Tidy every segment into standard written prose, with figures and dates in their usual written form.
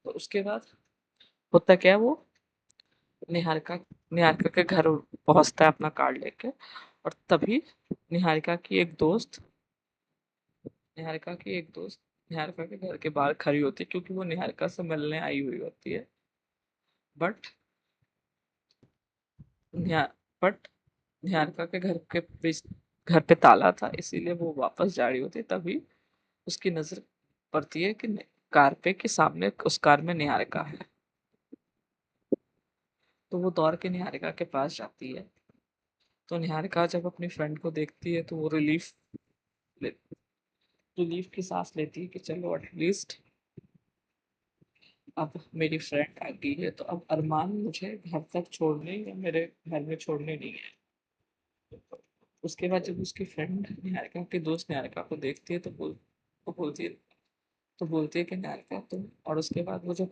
तो उसके बाद होता क्या है, वो निहारिका निहारिका के घर पहुंचता है अपना कार्ड लेके। और तभी निहारिका की एक दोस्त निहारिका की एक दोस्त निहारिका के घर के बाहर खड़ी होती है, क्योंकि वो निहारिका से मिलने आई हुई होती है। बट निहा बट निहारिका के घर पे ताला था, इसीलिए वो वापस जा रही होती है। तभी उसकी नजर पड़ती है कि कार पे कि सामने उस कार में निहारिका है। तो वो दौड़ के निहारिका के पास जाती है। तो निहारिका जब अपनी फ्रेंड को देखती है तो वो रिलीफ की सांस लेती है कि चलो एटलीस्ट अब मेरी फ्रेंड आ गई है, तो अब अरमान मुझे घर तक छोड़ने या मेरे घर में छोड़ने नहीं है। उसके बाद जब उसकी फ्रेंड निहारिका की दोस्त निहारिका को देखती है तो बोलती है कि निहारिका तुम। और उसके बाद वो जब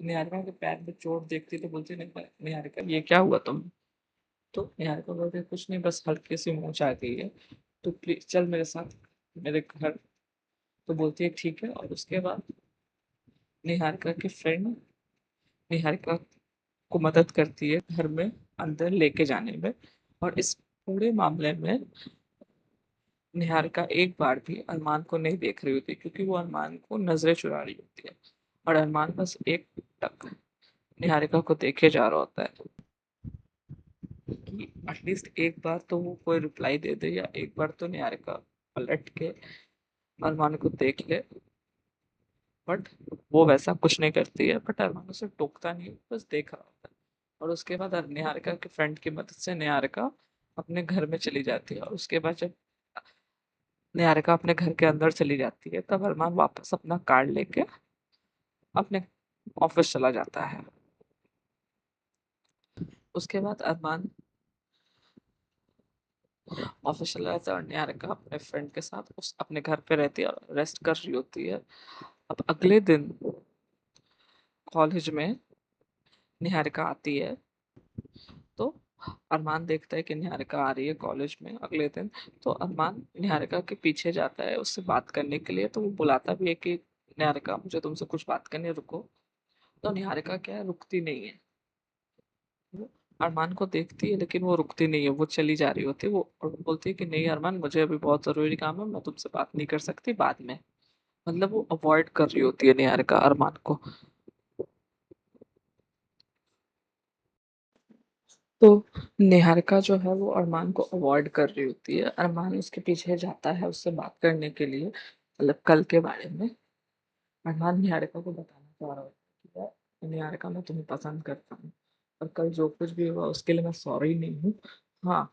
निहारिका के पैर में चोट देखती है तो बोलती है निहारिका ये क्या हुआ तुम। तो निहारिका बोलती है कुछ नहीं, बस हल्की सी मूंछ आ गई है, तो प्लीज चल मेरे साथ मेरे घर। तो बोलती है ठीक है। और उसके बाद निहारिका की फ्रेंड निहारिका को मदद करती है घर में अंदर लेके जाने में। और इस पूरे मामले में निहारिका एक बार भी अरमान को नहीं देख रही होती, क्योंकि वो अरमान को नजरें चुरा रही होती है। और अरमान बस एक टक निहारिका को देखे जा रहा होता है कि एटलीस्ट एक बार तो वो कोई रिप्लाई दे दे, या एक बार तो निहारिका पलट के अरमान को देख ले। बट वो वैसा कुछ नहीं करती है। बट अरमान उसे टोकता नहीं, बस देख रहा होता है। और उसके बाद निहारिका के फ्रेंड की मदद से निहारिका अपने घर में चली जाती है। और उसके बाद जब निहारिका अपने घर के अंदर चली जाती है तब अरमान वापस अपना कार्ड लेके अपने ऑफिस चला जाता है। उसके बाद अरमान ऑफिस चला जाता है और निहारिका अपने फ्रेंड के साथ उस अपने घर पे रहती है और रेस्ट कर रही होती है। अब अगले दिन कॉलेज में निहारिका आती है। तो अरमान देखता है कि निहारिका आ रही है कॉलेज में अगले दिन। तो अरमान निहारिका के पीछे जाता है उससे बात करने के लिए। तो वो बुलाता भी है कि निहारिका मुझे तुमसे कुछ बात करनी है, रुको। तो निहारिका क्या है, रुकती नहीं है। वो अरमान को देखती है लेकिन वो रुकती नहीं है, वो चली जा रही होती है। वो और बोलती है कि नहीं अरमान, मुझे अभी बहुत जरूरी काम है, मैं तुमसे बात नहीं कर सकती, बाद में। मतलब वो अवॉइड कर रही होती है निहारिका अरमान को। तो निहारिका जो है वो अरमान को अवॉइड कर रही होती है। अरमान उसके पीछे जाता है उससे बात करने के लिए, मतलब कल के बारे में। अरमान निहारिका को बताना चाह रहा होता है कि यार निहारिका, मैं तुम्हें पसंद करता हूँ, और कल जो कुछ भी हुआ उसके लिए मैं सॉरी नहीं हूँ। हाँ,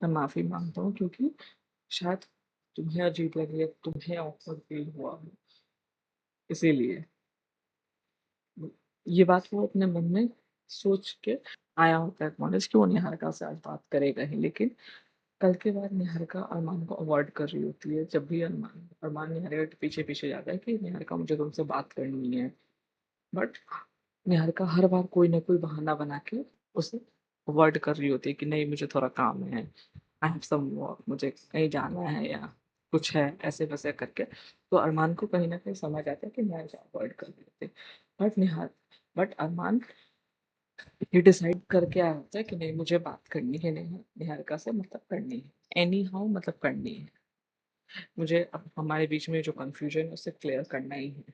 मैं माफी मांगता हूँ, क्योंकि शायद तुम्हें अजीब लगे, तुम्हें ऑकवर्ड फील हुआ हो, इसीलिए। ये बात वो अपने मन में सोच के आया होता है कॉलेज कि वो निहारिका से आज बात करेगा ही। लेकिन कल के बाद निहारिका अरमान को अवॉइड कर रही होती है। जब भी अरमान अरमान निहारिका के पीछे पीछे जाता है कि निहारिका मुझे तुमसे बात करनी है, बट निहारिका हर बार कोई ना कोई बहाना बना के उसे अवॉइड कर रही होती है कि नहीं मुझे थोड़ा काम है, आई हैव सम वर्क, मुझे कहीं जाना है या कुछ है, ऐसे वैसे करके। तो अरमान को कहीं ना कहीं समझ आता है कि निहारिका अवॉइड कर रही होती है। बट निहार बट अरमान ये डिसाइड करके आया होता है कि नहीं मुझे बात करनी है, नहीं निहारिका से मतलब करनी है, एनी हाउ मतलब करनी है। मुझे अब हमारे बीच में जो कंफ्यूजन है उसे क्लियर करना ही है।